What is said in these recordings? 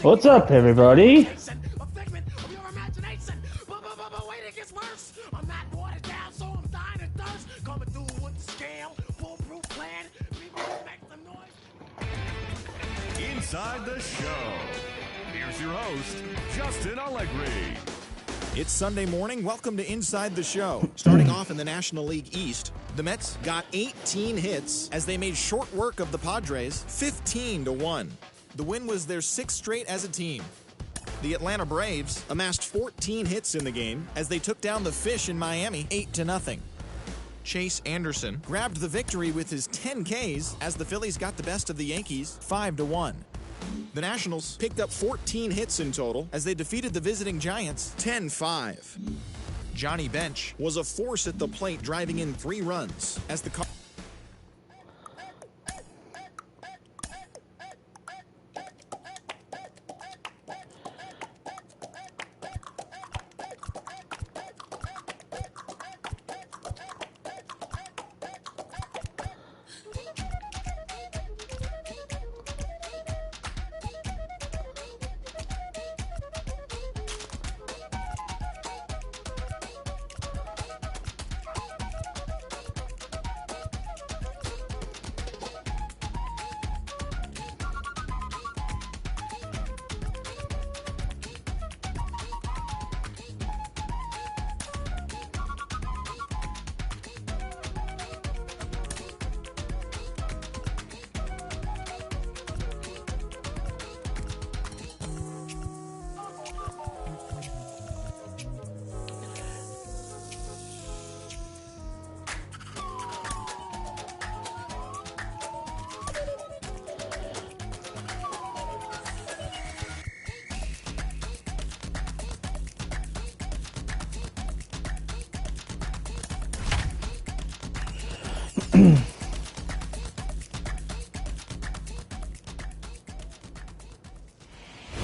What's up, everybody? Inside the Show. Here's your host, Justin Allegri. It's Sunday morning. Welcome to Inside the Show. Starting off in the National League East, the Mets got 18 hits as they made short work of the Padres 15-1. The win was their 6th straight as a team. The Atlanta Braves amassed 14 hits in the game as they took down the Fish in Miami 8-0. Chase Anderson grabbed the victory with his 10 Ks as the Phillies got the best of the Yankees 5-1. The Nationals picked up 14 hits in total as they defeated the visiting Giants 10-5. Johnny Bench was a force at the plate, driving in 3 runs as the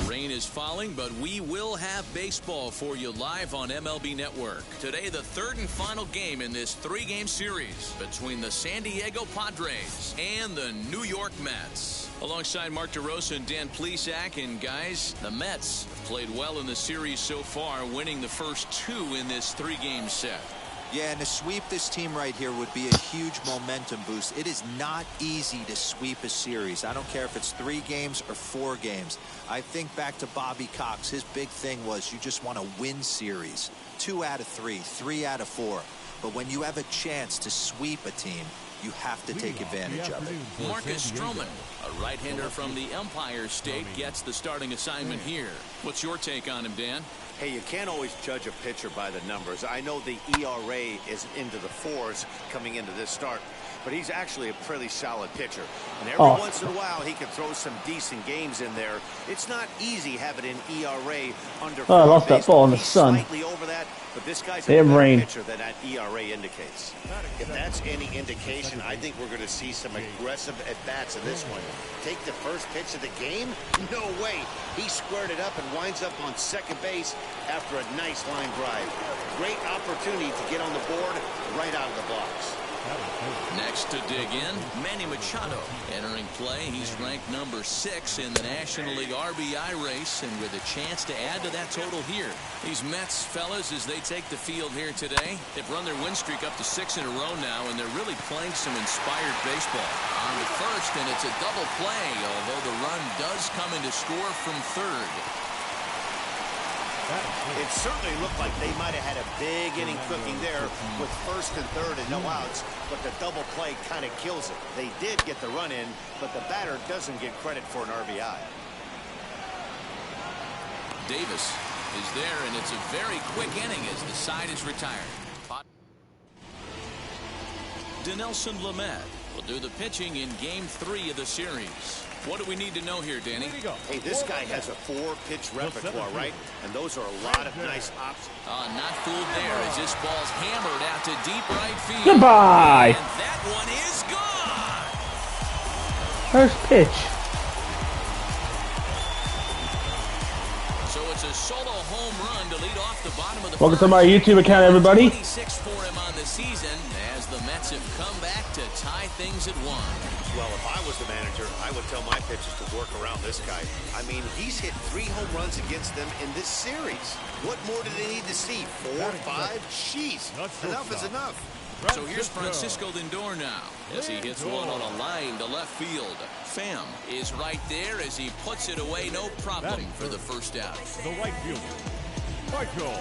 Rain is falling, but we will have baseball for you live on MLB Network. Today, the third and final game in this 3-game series between the San Diego Padres and the New York Mets. Alongside Mark DeRosa and Dan Plesac, and guys, the Mets have played well in the series so far, winning the first 2 in this 3-game set. Yeah, and to sweep this team right here would be a huge momentum boost. It is not easy to sweep a series. I don't care if it's 3 games or 4 games. I think back to Bobby Cox. His big thing was you just want to win series. 2 out of 3, 3 out of 4. But when you have a chance to sweep a team, you have to take advantage of it. Marcus Stroman, a right-hander from the Empire State, gets the starting assignment here. What's your take on him, Dan? Hey, you can't always judge a pitcher by the numbers. I know the ERA is into the 4s coming into this start, but he's actually a pretty solid pitcher. And every once in a while, he can throw some decent games in there. It's not easy having an ERA under 4 I lost that ball in the sun. Slightly over that, but this guy's a better pitcher than that ERA indicates. If that's any indication, I think we're going to see some aggressive at-bats in this one. Take the first pitch of the game? No way. He squared it up and winds up on second base after a nice line drive. Great opportunity to get on the board right out of the blocks. Next to dig in, Manny Machado entering play. He's ranked number 6 in the National League RBI race, and with a chance to add to that total here. These Mets fellas, as they take the field here today, they've run their win streak up to 6 in a row now, and they're really playing some inspired baseball. On the first, and it's a double play, although the run does come in to score from third. It certainly looked like they might have had a big inning cooking there with first and third and no outs, but the double play kind of kills it. They did get the run in, but the batter doesn't get credit for an RBI. Davis is there, and it's a very quick inning as the side is retired. Dinelson Lamet will do the pitching in Game 3 of the series. What do we need to know here, Danny? Hey, this guy has a 4-pitch repertoire, right? And those are a lot of nice options. Not fooled there as this ball's hammered out to deep right field. Goodbye. And that one is gone. First pitch. So it's a solo home run to lead off the bottom of the Welcome first. to my YouTube account, everybody. 26 for him on the season as the Mets have come back to tie things at 1. Well, if I was the manager, I would tell my pitchers to work around this guy. I mean, he's hit 3 home runs against them in this series. What more do they need to see? 4, 5? Jeez, enough is enough. So here's Francisco Lindor now as he hits one on a line to left field. Pham is right there as he puts it away, no problem for the first out. The right fielder, Michael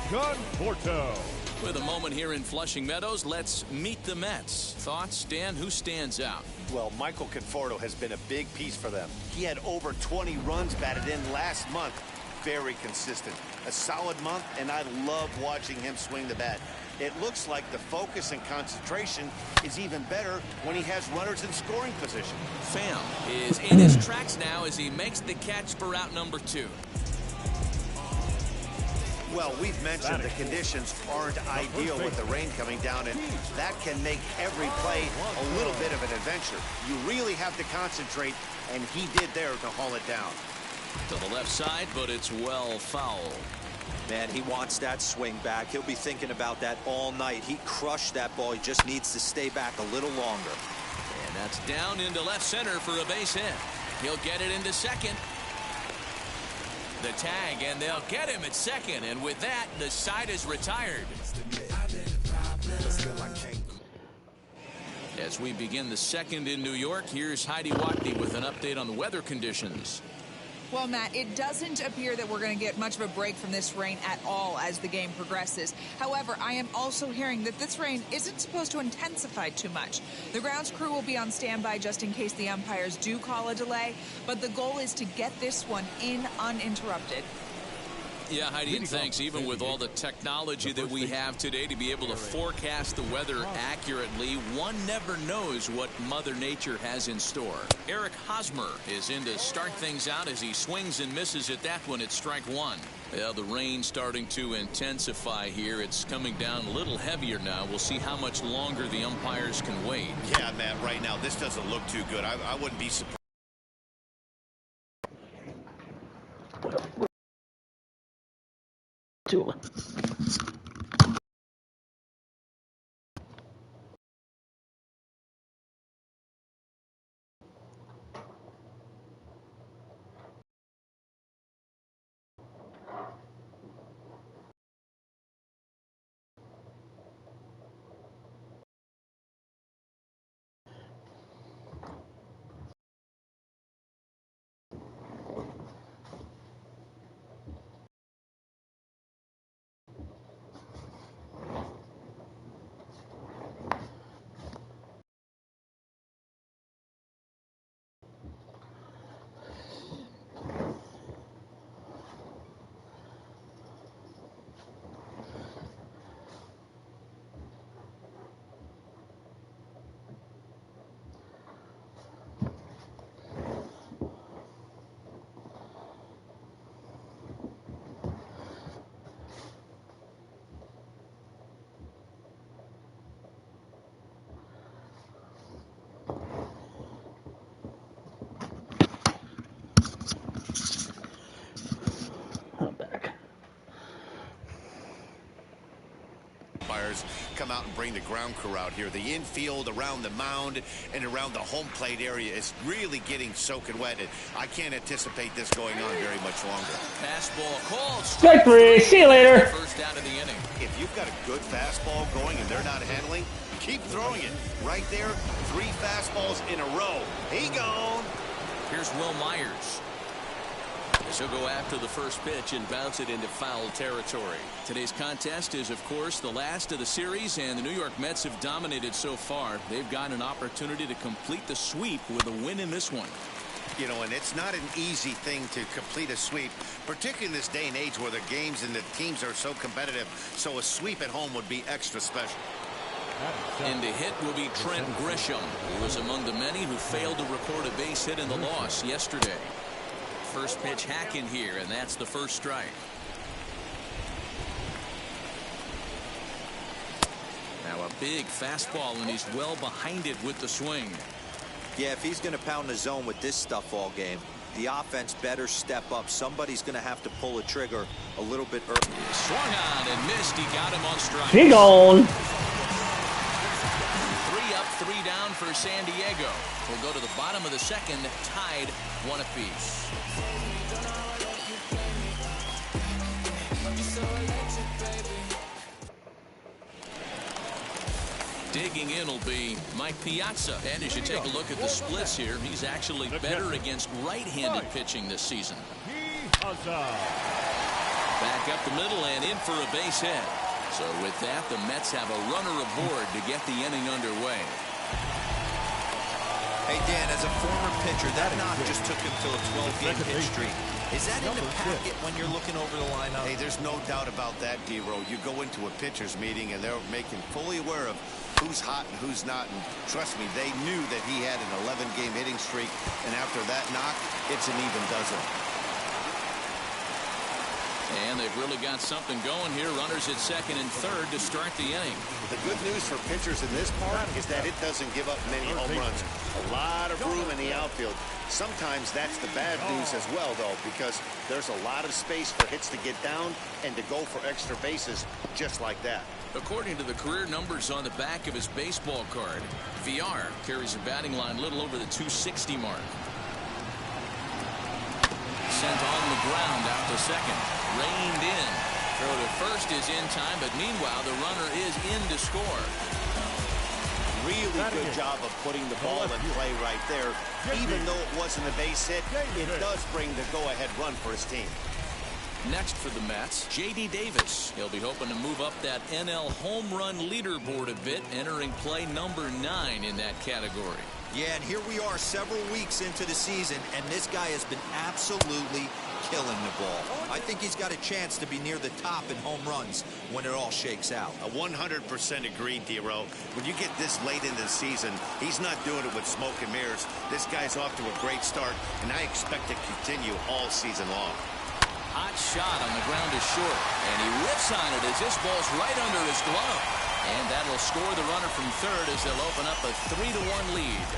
Conforto. With a moment here in Flushing Meadows, let's meet the Mets. Thoughts, Dan? Who stands out? Well, Michael Conforto has been a big piece for them. He had over 20 runs batted in last month. Very consistent. A solid month, and I love watching him swing the bat. It looks like the focus and concentration is even better when he has runners in scoring position. Pham is in his tracks now as he makes the catch for out number 2. Well, we've mentioned the conditions aren't ideal with the rain coming down, and that can make every play a little bit of an adventure. You really have to concentrate, and he did there to haul it down. To the left side, but it's well fouled. Man, he wants that swing back. He'll be thinking about that all night. He crushed that ball. He just needs to stay back a little longer. And that's down into left center for a base hit. He'll get it into second. The tag, and they'll get him at second. And with that, the side is retired. As we begin the second in New York, here's Heidi Watney with an update on the weather conditions. Well, Matt, it doesn't appear that we're going to get much of a break from this rain at all as the game progresses. However, I am also hearing that this rain isn't supposed to intensify too much. The grounds crew will be on standby just in case the umpires do call a delay, but the goal is to get this one in uninterrupted. Yeah, Heidi, and thanks. Even with all the technology that we have today to be able to forecast the weather accurately, one never knows what Mother Nature has in store. Eric Hosmer is in to start things out as he swings and misses at that one at strike 1. Yeah, the rain starting to intensify here. It's coming down a little heavier now. We'll see how much longer the umpires can wait. Yeah, Matt, right now, this doesn't look too good. I wouldn't be surprised. come out and bring the ground crew out here. The infield, around the mound, and around the home plate area is really getting soaking wet. And I can't anticipate this going on very much longer. Fastball called. Strike three. See you later. First out of the inning. If you've got a good fastball going and they're not handling, keep throwing it. Right there, 3 fastballs in a row. He gone. Here's Will Myers. He'll go after the first pitch and bounce it into foul territory. Today's contest is, of course, the last of the series, and the New York Mets have dominated so far. They've got an opportunity to complete the sweep with a win in this one. You know, and it's not an easy thing to complete a sweep, particularly in this day and age where the games and the teams are so competitive. So a sweep at home would be extra special. And the hit will be Trent Grisham, who was among the many who failed to record a base hit in the loss yesterday. First pitch hack in here, and that's the first strike. Now a big fastball, and he's well behind it with the swing. Yeah, if he's going to pound the zone with this stuff all game, the offense better step up. Somebody's going to have to pull a trigger a little bit early. Swung on and missed. He got him on strike. He gone. 3 up, 3 down for San Diego. We'll go to the bottom of the second, tied 1 apiece. Digging in will be Mike Piazza. And as you take a look at the splits here, he's actually better against right-handed pitching this season. Back up the middle and in for a base hit. So with that, the Mets have a runner aboard to get the inning underway. Hey, Dan, as a former pitcher, that knock just took him to a 12-game pitch streak. Is that in the packet when you're looking over the lineup? Hey, there's no doubt about that, D-Row. You go into a pitcher's meeting, and they're making fully aware of who's hot and who's not. And trust me, they knew that he had an 11-game hitting streak. And after that knock, it's an even dozen. And they've really got something going here. Runners at second and third to start the inning. The good news for pitchers in this part is that it doesn't give up many home runs. A lot of room in the outfield. Sometimes that's the bad news as well, though, because there's a lot of space for hits to get down and to go for extra bases just like that. According to the career numbers on the back of his baseball card, VR carries a batting line a little over the 260 mark. Sent on the ground out to second. Reined in. Throw to first is in time, but meanwhile the runner is in to score. Really good job of putting the ball in play right there. Even though it wasn't a base hit, it does bring the go-ahead run for his team. Next for the Mets, J.D. Davis. He'll be hoping to move up that NL home run leaderboard a bit, entering play number 9 in that category. Yeah, and here we are several weeks into the season, and this guy has been absolutely killing the ball. I think he's got a chance to be near the top in home runs when it all shakes out. 100% agreed, D-Row. When you get this late into the season, he's not doing it with smoke and mirrors. This guy's off to a great start, and I expect to continue all season long. Hot shot on the ground is short, and he whips on it as this ball's right under his glove. And that'll score the runner from third as they'll open up a 3-1 lead.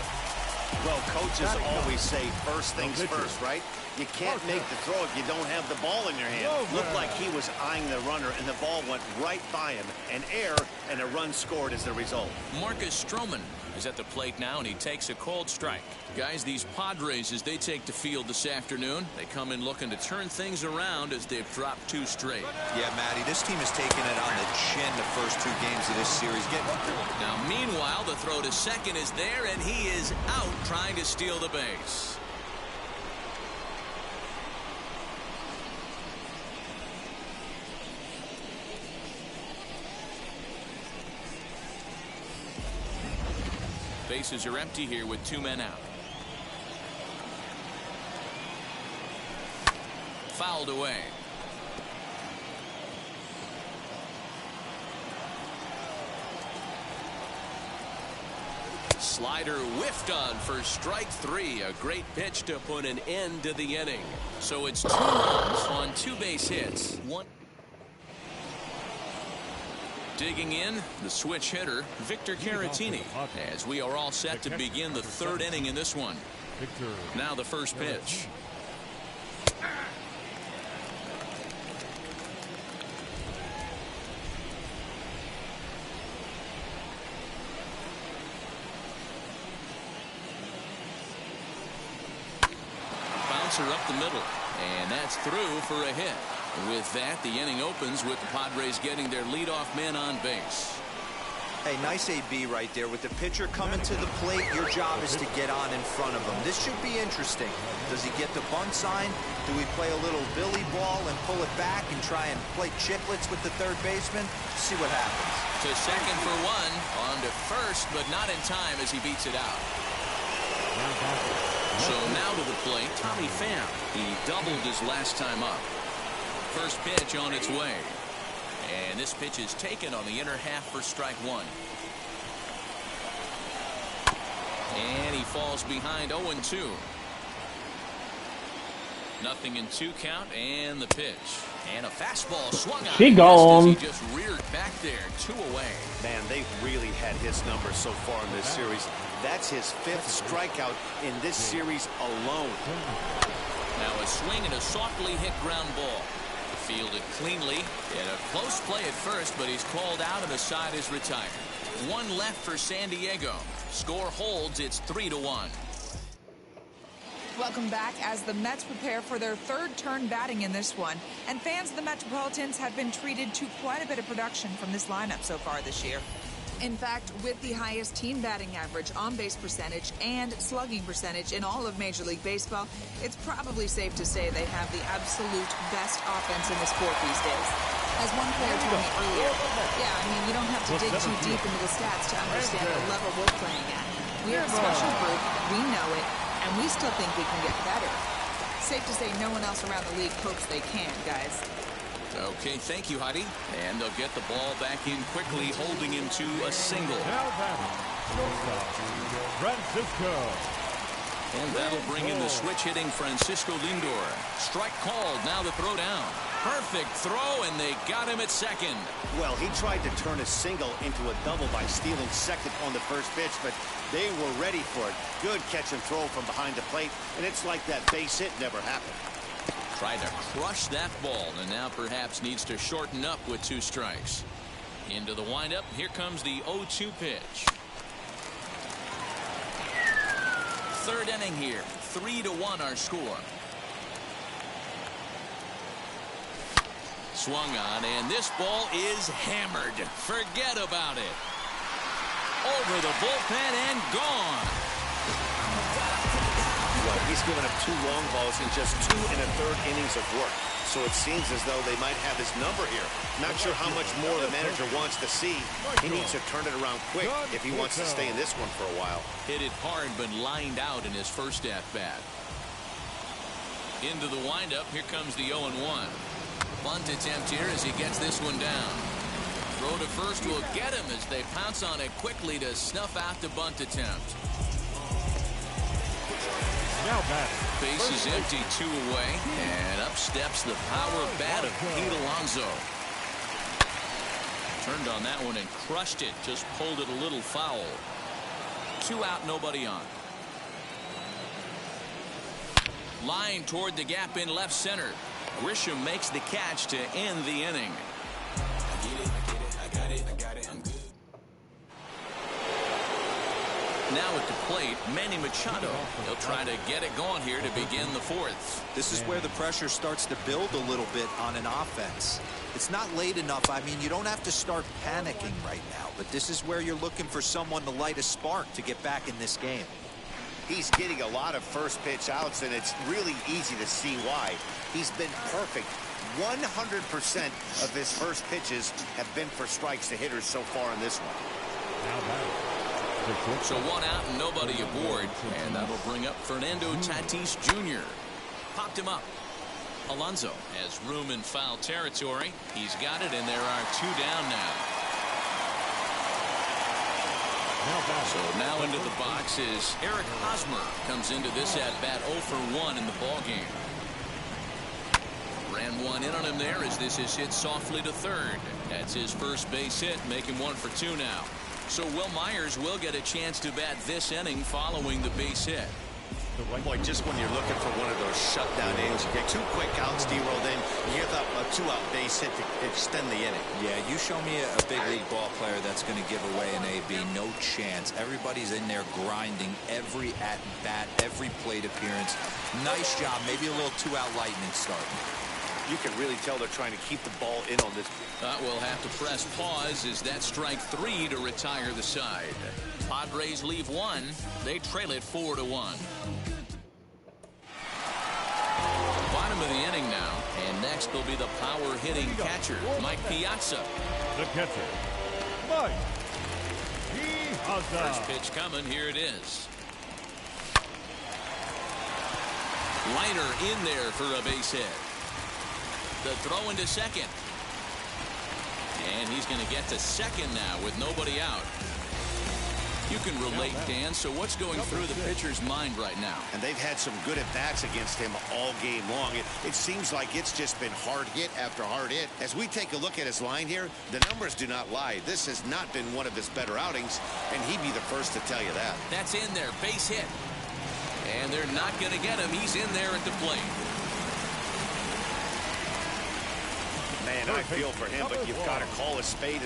Well, coaches always say first things first, right? You can't make the throw if you don't have the ball in your hand. Looked like he was eyeing the runner, and the ball went right by him. An error, and a run scored as the result. Marcus Stroman is at the plate now, and he takes a called strike. Guys, these Padres, as they take the field this afternoon, they come in looking to turn things around as they've dropped 2 straight. Yeah, Matty, this team has taken it on the chin the first 2 games of this series. Now, meanwhile, the throw to second is there, and he is out trying to steal the base. Bases are empty here with 2 men out. Fouled away. Slider whiffed on for strike 3. A great pitch to put an end to the inning. So it's 2 runs on 2 base hits. Digging in, the switch hitter, Victor Caratini, as we are all set to begin the 3rd inning in this one. Now the first pitch. slicer up the middle. And that's through for a hit. With that, the inning opens with the Padres getting their leadoff man on base. Hey, nice AB right there. With the pitcher coming to the plate, your job is to get on in front of him. This should be interesting. Does he get the bunt sign? Do we play a little billy ball and pull it back and try and play chicklets with the third baseman? See what happens. To second for one. On to first, but not in time as he beats it out. So now to the plate, Tommy Pham. He doubled his last time up. First pitch on its way. And this pitch is taken on the inner half for strike one. And he falls behind 0-2. 0-2 count, and the pitch. And a fastball swung on. She gone. He just reared back there, 2 away. Man, they've really had his number so far in this series. That's his 5th strikeout in this series alone. Now a swing and a softly hit ground ball. Fielded cleanly. In a close play at first, but he's called out and the side is retired. 1 left for San Diego. Score holds. It's 3-1. Welcome back as the Mets prepare for their 3rd turn batting in this one. And fans of the Metropolitans have been treated to quite a bit of production from this lineup so far this year. In fact, with the highest team batting average, on-base percentage, and slugging percentage in all of Major League Baseball, it's probably safe to say they have the absolute best offense in the sport these days. As one player told me earlier, you don't have to dig too deep into the stats to understand the level we're playing at. We're a special group, we know it, and we still think we can get better. Safe to say no one else around the league hopes they can, guys. Okay, thank you, Heidi. And they'll get the ball back in quickly, holding him to a single. Francisco. And that'll bring in the switch-hitting Francisco Lindor. Strike called, now the throw down. Perfect throw, and they got him at second. Well, he tried to turn a single into a double by stealing second on the first pitch, but they were ready for it. Good catch and throw from behind the plate, and it's like that base hit never happened. Tried to crush that ball, and now perhaps needs to shorten up with 2 strikes. Into the windup. Here comes the 0-2 pitch. 3rd inning here. 3-1 our score. Swung on, and this ball is hammered. Forget about it. Over the bullpen and gone. Well, he's given up 2 long balls in just 2 1/3 innings of work. So it seems as though they might have his number here. Not sure how much more the manager wants to see. He needs to turn it around quick if he wants to stay in this one for a while. Hit it hard, but lined out in his first at-bat. Into the windup. Here comes the 0-1. Bunt attempt here as he gets this one down. Throw to first will get him as they pounce on it quickly to snuff out the bunt attempt. Now back. Base is empty, 2 away, and up steps the power bat of Pete Alonso. Turned on that one and crushed it, just pulled it a little foul. 2 out, nobody on. Line toward the gap in left center. Grisham makes the catch to end the inning. Now at the plate, Manny Machado. He'll try to get it going here to begin the 4th. This is where the pressure starts to build a little bit on an offense. It's not late enough. I mean, you don't have to start panicking right now, but this is where you're looking for someone to light a spark to get back in this game. He's getting a lot of first pitch outs, and it's really easy to see why. He's been perfect. 100% of his first pitches have been for strikes to hitters so far in this one. So 1 out and nobody aboard, and that'll bring up Fernando Tatis Jr. Popped him up. Alonso has room in foul territory. He's got it, and there are 2 down now. So now into the box is Eric Hosmer. Comes into this at-bat 0 for 1 in the ballgame. Ran 1 in on him there as this is hit softly to third. That's his first base hit, making 1 for 2 now. So Will Myers will get a chance to bat this inning following the base hit. Boy, just when you're looking for one of those shutdown innings, you get 2 quick outs, D-roll, then you get a 2-out base hit to extend the inning. Yeah, you show me a big league ball player that's going to give away an AB. No chance. Everybody's in there grinding every at-bat, every plate appearance. Nice job. Maybe a little 2-out lightning start. You can really tell they're trying to keep the ball in on this. We'll have to press pause as that strike 3 to retire the side. Padres leave 1. They trail it 4-1. Bottom of the inning now, and next will be the power-hitting catcher, Mike Piazza. The catcher, Mike Piazza. First pitch coming. Here it is. Liner in there for a base hit. The throw into second. And he's going to get to second now with nobody out. You can relate, Dan. So what's going through the pitcher's mind right now? And they've had some good at-bats against him all game long. It seems like it's just been hard hit after hard hit. As we take a look at his line here, the numbers do not lie. This has not been one of his better outings, and he'd be the first to tell you that. That's in there. Base hit. And they're not going to get him. He's in there at the plate. Man, I feel for him, but you've got to call a spade,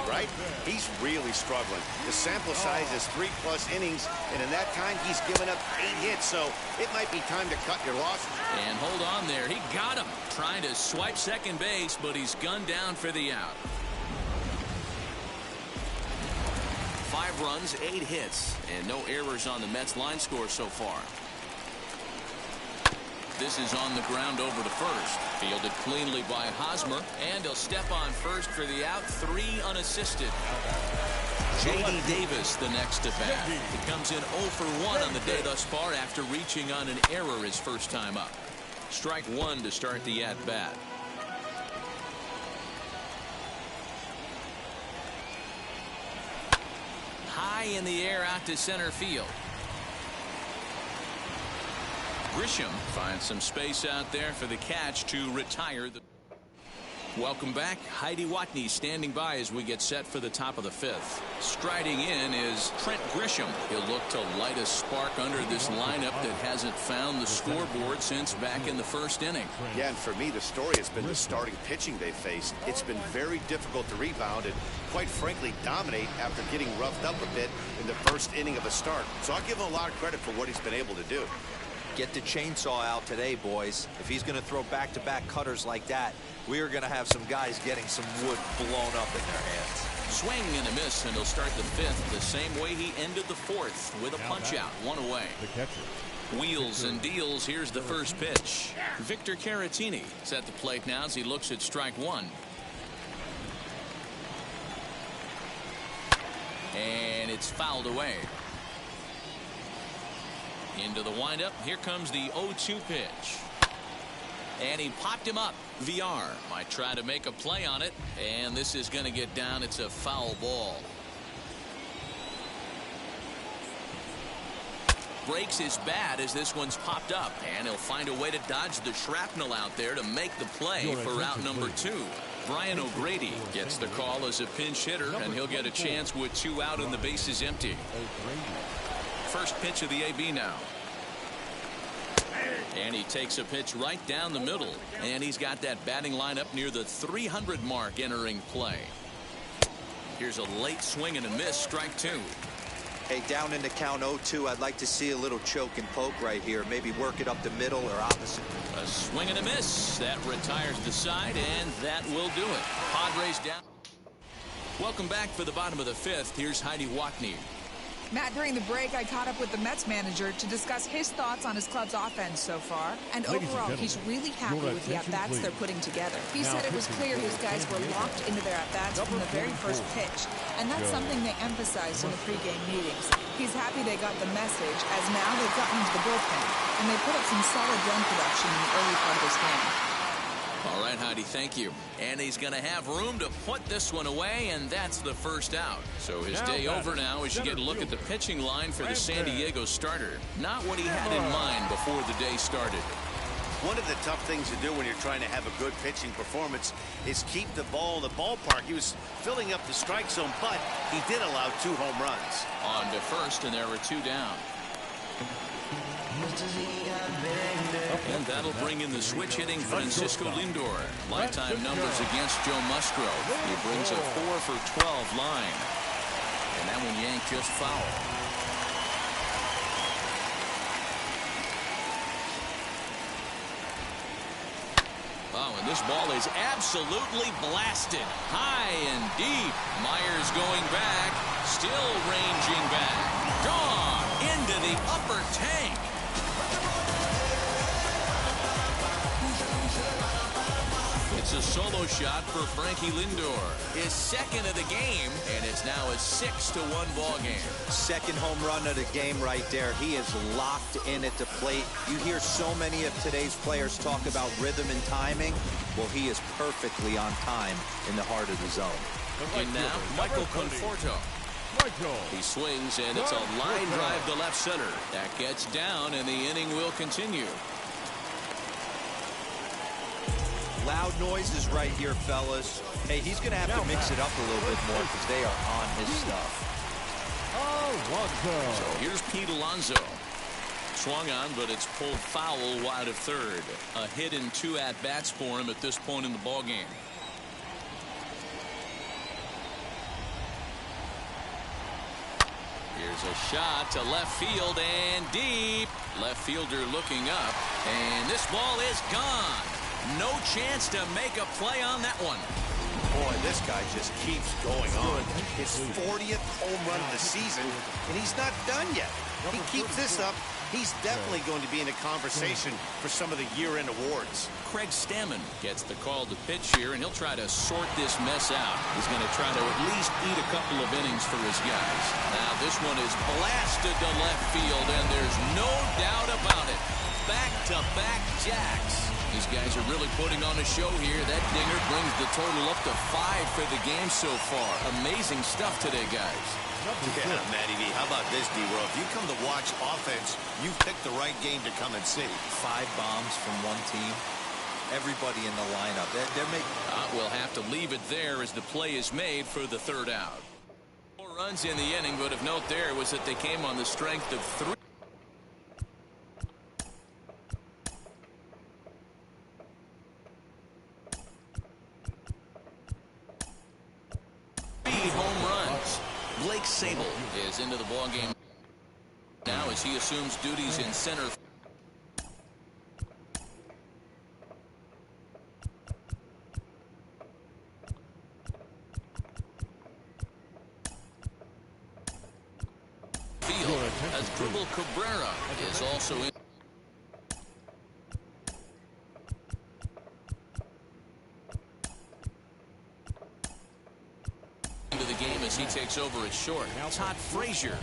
right? He's really struggling. The sample size is 3+ innings, and in that time, he's given up 8 hits, so it might be time to cut your losses. And hold on there. He got him. Trying to swipe second base, but he's gunned down for the out. 5 runs, 8 hits, and no errors on the Mets line score so far. This is on the ground over to first. Fielded cleanly by Hosmer, and he'll step on first for the out. 3 unassisted. J.D. Davis the next at bat. He comes in 0 for 1 on the day thus far after reaching on an error his first time up. Strike 1 to start the at bat. High in the air out to center field. Grisham finds some space out there for the catch to retire. Welcome back. Heidi Watney standing by as we get set for the top of the 5th. Striding in is Trent Grisham. He'll look to light a spark under this lineup that hasn't found the scoreboard since back in the first inning. Yeah, and for me, the story has been the starting pitching they faced. It's been very difficult to rebound and, quite frankly, dominate after getting roughed up a bit in the first inning of a start. So I'll give him a lot of credit for what he's been able to do. Get the chainsaw out today, boys. If he's going to throw back-to-back cutters like that, we are going to have some guys getting some wood blown up in their hands. Swing and a miss, and he'll start the 5th the same way he ended the 4th with a punch-out, 1 away. The catcher. Wheels and deals. Here's the first pitch. Victor Caratini is at the plate now as he looks at strike 1. And it's fouled away. Into the windup. Here comes the 0-2 pitch. And he popped him up. VR might try to make a play on it. And this is going to get down. It's a foul ball. Breaks his bat as this one's popped up. And he'll find a way to dodge the shrapnel out there to make the play for out number 2. Brian O'Grady gets the call as a pinch hitter, and he'll get a chance with 2 out and the bases empty. First pitch of the AB now. And he takes a pitch right down the middle. And he's got that batting lineup near the 300 mark entering play. Here's a late swing and a miss. Strike 2. Hey, down in the count 0-2, I'd like to see a little choke and poke right here. Maybe work it up the middle or opposite. A swing and a miss. That retires the side, and that will do it. Padres down. Welcome back for the bottom of the 5th. Here's Heidi Watney. Matt, during the break, I caught up with the Mets manager to discuss his thoughts on his club's offense so far. And overall, he's really happy with the at-bats they're putting together. He said it was clear his guys were locked into their at-bats from the very first pitch. And that's something they emphasized in the pregame meetings. He's happy they got the message, as now they've gotten into the bullpen. And they put up some solid run production in the early part of this game. All right, Heidi, thank you. And he's going to have room to put this one away, and that's the first out. So his day over now as you get a look at the pitching line for the San Diego starter. Not what he had in mind before the day started. One of the tough things to do when you're trying to have a good pitching performance is keep the ball in the ballpark. He was filling up the strike zone, but he did allow 2 home runs. On to first, and there were 2 down. And that'll bring in the switch hitting Francisco Lindor. Lifetime numbers against Joe Musgrove. He brings a 4 for 12 line. And that one yanked just foul. Oh, and this ball is absolutely blasted. High and deep. Myers going back. Still ranging back. Gone into the upper tank. It's a solo shot for Frankie Lindor. His second of the game, and it's now a 6-1 ball game. Second home run of the game right there. He is locked in at the plate. You hear so many of today's players talk about rhythm and timing. Well, he is perfectly on time in the heart of the zone. And now, Michael Conforto. He swings, and it's a line drive to left center. That gets down, and the inning will continue. Loud noises right here, fellas. Hey, he's going to have to mix it up a little bit more because they are on his stuff. So here's Pete Alonso. Swung on, but it's pulled foul wide of third. A hit and 2 at-bats for him at this point in the ballgame. Here's a shot to left field and deep. Left fielder looking up, and this ball is gone. No chance to make a play on that one. Boy, this guy just keeps going on. His 40th home run of the season, and he's not done yet. He keeps this up, he's definitely going to be in a conversation for some of the year-end awards. Craig Stammen gets the call to pitch here, and he'll try to sort this mess out. He's going to try to at least eat a couple of innings for his guys. Now this one is blasted to left field, and there's no doubt about it. Back-to-back jacks. These guys are really putting on a show here. That dinger brings the total up to 5 for the game so far. Amazing stuff today, guys. Yeah, Matty V, how about this, D-Roll? If you come to watch offense, you picked the right game to come and see. 5 bombs from one team. Everybody in the lineup. They're making. We'll have to leave it there as the play is made for the third out. 4 runs in the inning, but of note there was that they came on the strength of 3. Home runs. Blake Sable is into the ballgame now as he assumes duties in center. Field as Dribble Cabrera is also in. The game as he takes over at short. Todd Frazier.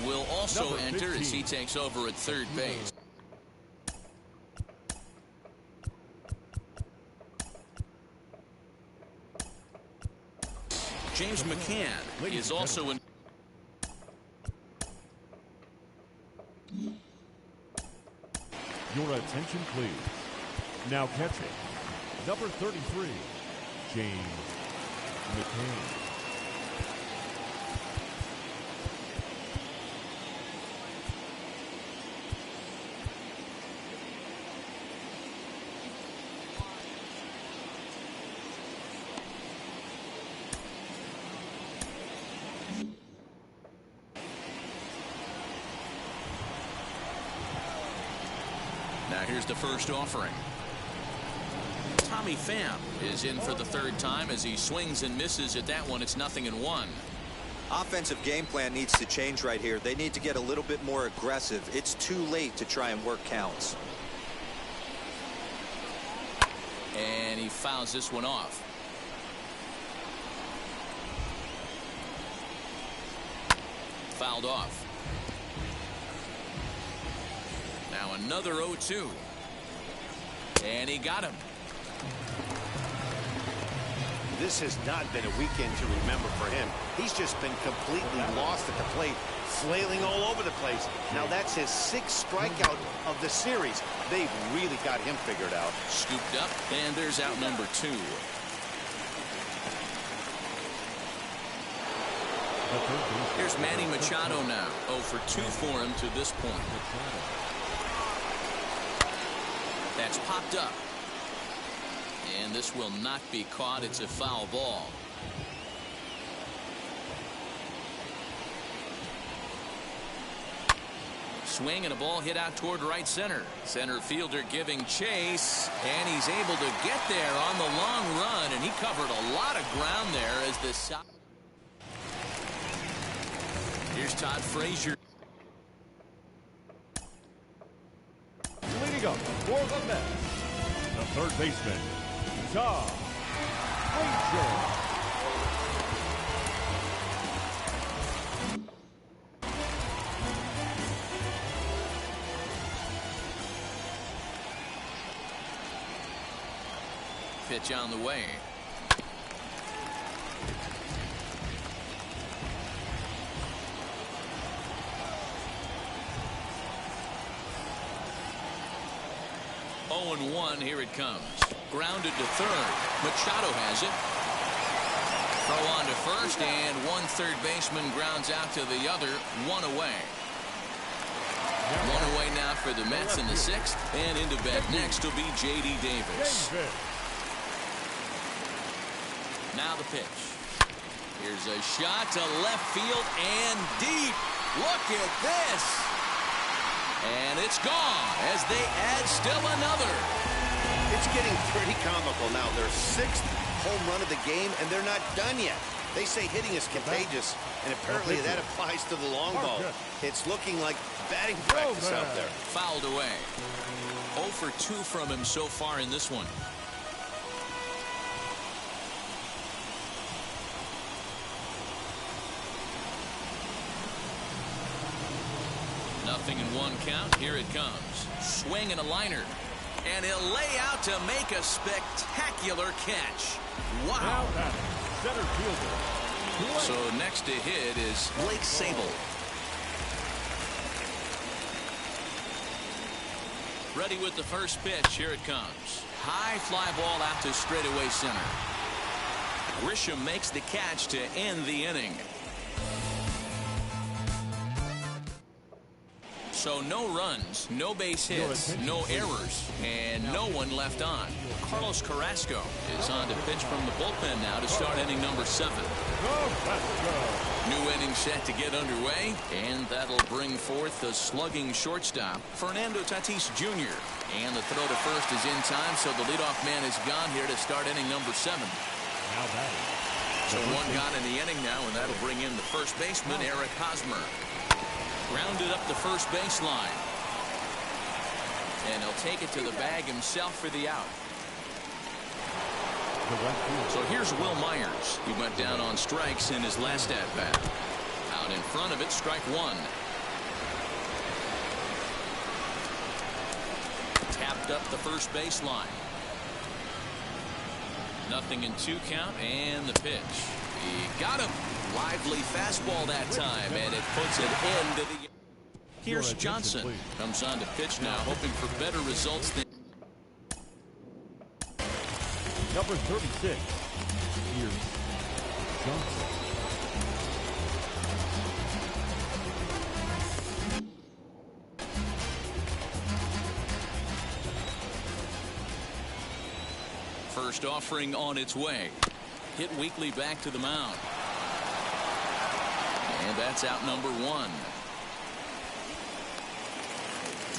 Will also enter as he takes over at third base. James McCann is also in. Your attention, please. Now catching, number 33, James McCann. Now here's the first offering. Tommy Pham is in for the third time as he swings and misses at that one. It's 0-1. Offensive game plan needs to change right here. They need to get a little bit more aggressive. It's too late to try and work counts. And he fouls this one off. Fouled off. Now another 0-2. And he got him. This has not been a weekend to remember for him. He's just been completely lost at the plate, flailing all over the place. Now that's his 6th strikeout of the series. They've really got him figured out. Scooped up, and there's out number 2. Here's Manny Machado now. 0 for 2 for him to this point. That's popped up. And this will not be caught. It's a foul ball. Swing and a ball hit out toward right center. Center fielder giving chase, and he's able to get there on the long run, and he covered a lot of ground there as the side. Here's Todd Frazier. Leading up for the Mets, the third baseman, Todd Frazier. Pitch on the way. Oh, 0-1. Here it comes. Grounded to third. Machado has it. Throw on to first, and one third baseman grounds out to the other. 1 away. 1 away now for the Mets in the 6th, and into bat next will be J.D. Davis. Now the pitch. Here's a shot to left field and deep. Look at this. And it's gone as they add still another. It's getting pretty comical now. Their 6th home run of the game, and they're not done yet. They say hitting is contagious, and apparently that applies to the long ball. It's looking like batting practice out there. Fouled away. 0 for 2 from him so far in this one. Nothing in 1 count. Here it comes. Swing and a liner. And he'll lay out to make a spectacular catch. Wow. Center fielder. So next to hit is Blake Sable. Ready with the first pitch. Here it comes. High fly ball out to straightaway center. Grisham makes the catch to end the inning. So no runs, no base hits, no errors, and no one left on. Carlos Carrasco is on to pitch from the bullpen now to start inning number 7. New inning set to get underway, and that'll bring forth the slugging shortstop, Fernando Tatis Jr. And the throw to first is in time, so the leadoff man is gone here to start inning number 7. So one gone in the inning now, and that'll bring in the first baseman, Eric Hosmer. Grounded up the first baseline. And he'll take it to the bag himself for the out. So here's Will Myers. He went down on strikes in his last at-bat. Out in front of it, strike 1. Tapped up the first baseline. Nothing in 2 count, and the pitch. He got him. Lively fastball that time, and it puts an end to the... Here's Johnson. Comes on to pitch now, hoping for better results than... Number 36. Here's Johnson. First offering on its way. Hit weakly back to the mound. And that's out number 1.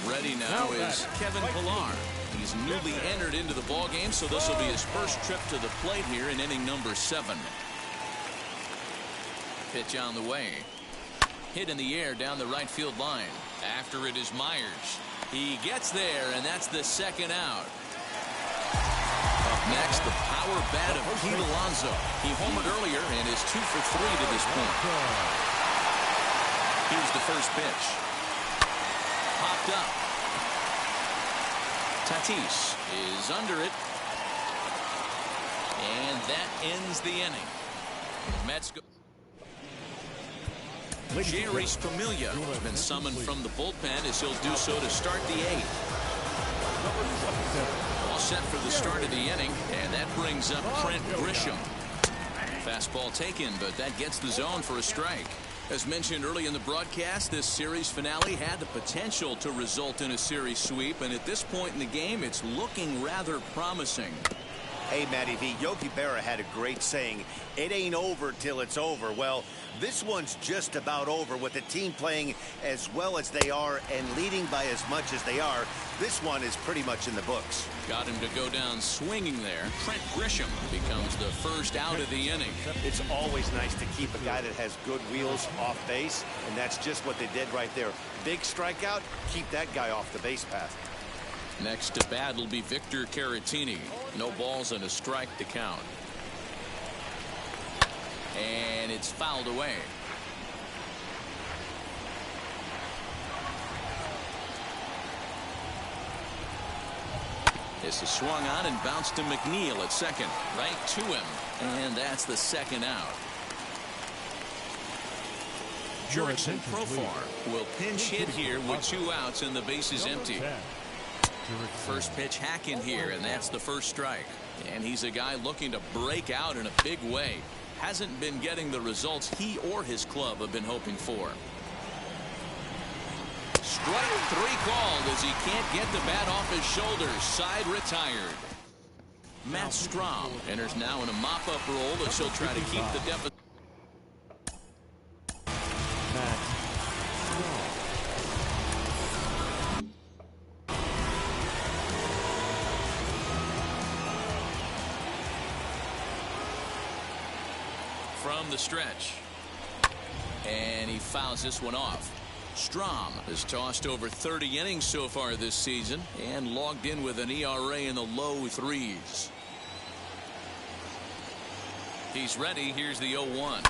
Ready now is Kevin Pillar. He's newly entered into the ballgame, so this will be his first trip to the plate here in inning number 7. Pitch on the way. Hit in the air down the right field line. After it is Myers. He gets there, and that's the second out. Up next, the power bat of Pete Alonso. He homered earlier and is 2 for 3 to this point. Here's the first pitch. Popped up. Tatis is under it. And That ends the inning. Mets go. Jerry Familia has been summoned from the bullpen as he'll do so to start the 8th. All set for the start of the inning, and that brings up Trent Grisham. Fastball taken, but that gets the zone for a strike. As mentioned early in the broadcast, this series finale had the potential to result in a series sweep, and at this point in the game, it's looking rather promising. Hey, Matty V, Yogi Berra had a great saying, it ain't over till it's over. Well, this one's just about over with the team playing as well as they are and leading by as much as they are. This one is pretty much in the books. Got him to go down swinging there. Trent Grisham becomes the first out of the inning. It's always nice to keep a guy that has good wheels off base, and that's just what they did right there. Big strikeout, keep that guy off the base path. Next to bat will be Victor Caratini. No balls and a strike to count. And it's fouled away. This is swung on and bounced to McNeil at second. Right to him. And that's the second out. Jurickson Profar will pinch hit here with 2 outs and the base is empty. First pitch hack in here, and that's the first strike. And he's a guy looking to break out in a big way. Hasn't been getting the results he or his club have been hoping for. Strike 3 called as he can't get the bat off his shoulders. Side retired. Matt Strahm enters now in a mop-up role as he'll try to keep the deficit. From the stretch, and he fouls this one off. Strahm has tossed over 30 innings so far this season and logged in with an ERA in the low 3s. He's ready. Here's the 0-1.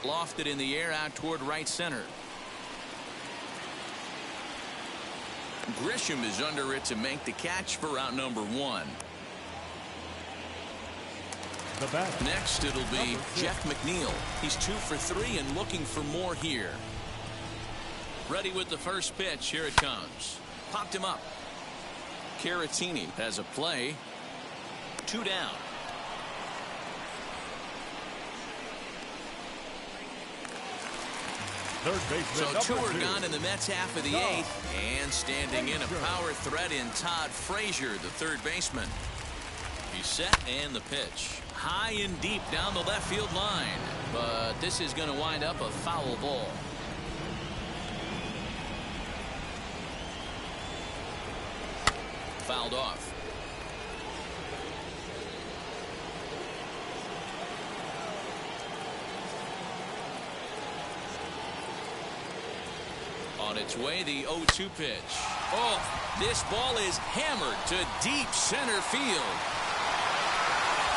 Lofted in the air out toward right center. Grisham is under it to make the catch for out number 1. Next, it'll be Jeff McNeil. He's 2 for 3 and looking for more here. Ready with the first pitch. Here it comes. Popped him up. Caratini has a play. 2 down. So 2 are gone in the Mets half of the 8th. And standing in a power threat in Todd Frazier, the third baseman. He's set and the pitch. High and deep down the left field line. But this is going to wind up a foul ball. Fouled off. On its way, the 0-2 pitch. Oh, this ball is hammered to deep center field.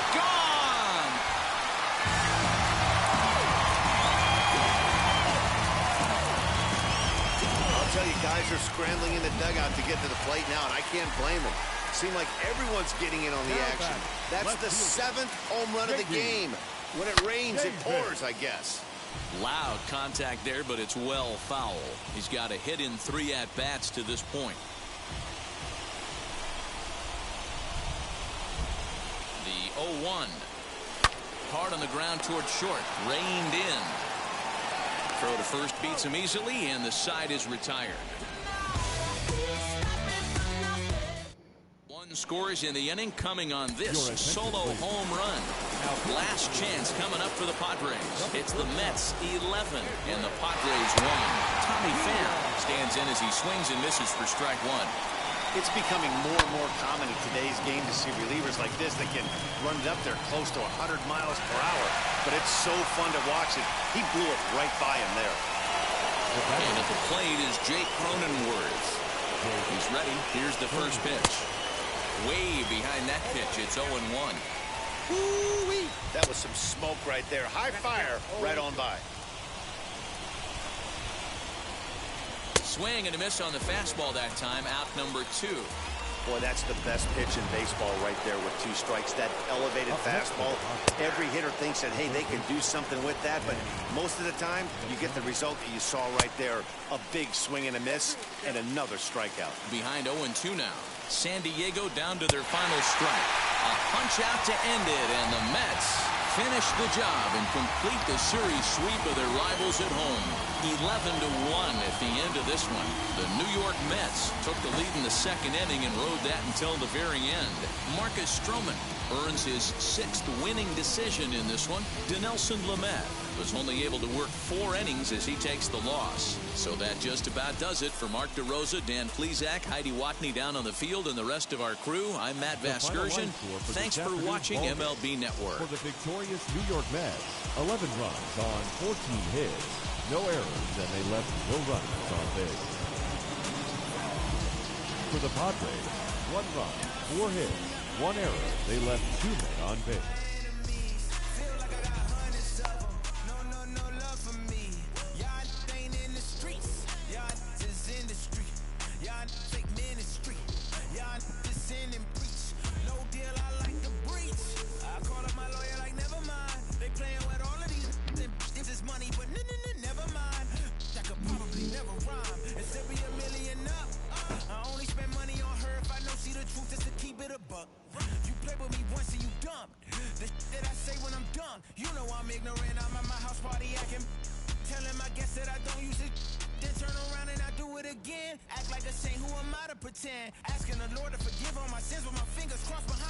Gone! I'll tell you, guys are scrambling in the dugout to get to the plate now, and I can't blame them. Seems like everyone's getting in on the action. That's the 7th home run of the game. When it rains, it pours, I guess. Loud contact there, but it's well foul. He's got a hit in 3 at-bats to this point. The 0-1. Hard on the ground toward short. Reined in. Throw to first beats him easily, and the side is retired. 1 scores in the inning coming on this solo home run. Last chance coming up for the Padres. It's the Mets 11 and the Padres 1. Tommy Pham stands in as he swings and misses for strike 1. It's becoming more and more common in today's game to see relievers like this that can run it up there close to 100 miles per hour. But it's so fun to watch it. He blew it right by him there. And at the plate is Jake Cronenworth. He's ready. Here's the first pitch. Way behind that pitch. It's 0-1. Woo-wee. That was some smoke right there. High fire right on by. Swing and a miss on the fastball that time. Out number 2. Boy, that's the best pitch in baseball right there with 2 strikes. That elevated fastball. Every hitter thinks that, hey, they can do something with that, but most of the time, you get the result that you saw right there. A big swing and a miss, and another strikeout. Behind 0-2 now. San Diego down to their final strike. A punch out to end it, and the Mets finish the job and complete the series sweep of their rivals at home. 11-1 at the end of this one. The New York Mets took the lead in the second inning and rode that until the very end. Marcus Stroman earns his 6th winning decision in this one. Dinelson Lamet was only able to work 4 innings as he takes the loss. So that just about does it for Mark DeRosa, Dan Plesac, Heidi Watney down on the field, and the rest of our crew. I'm Matt Vasgersian. Thanks for watching MLB Network. For the victorious New York Mets, 11 runs on 14 hits, no errors, and they left no runners on base. For the Padres, 1 run, 4 hits, 1 error, they left 2 men on base. Act like a saint, who am I to pretend? Asking the Lord to forgive all my sins with my fingers crossed behind.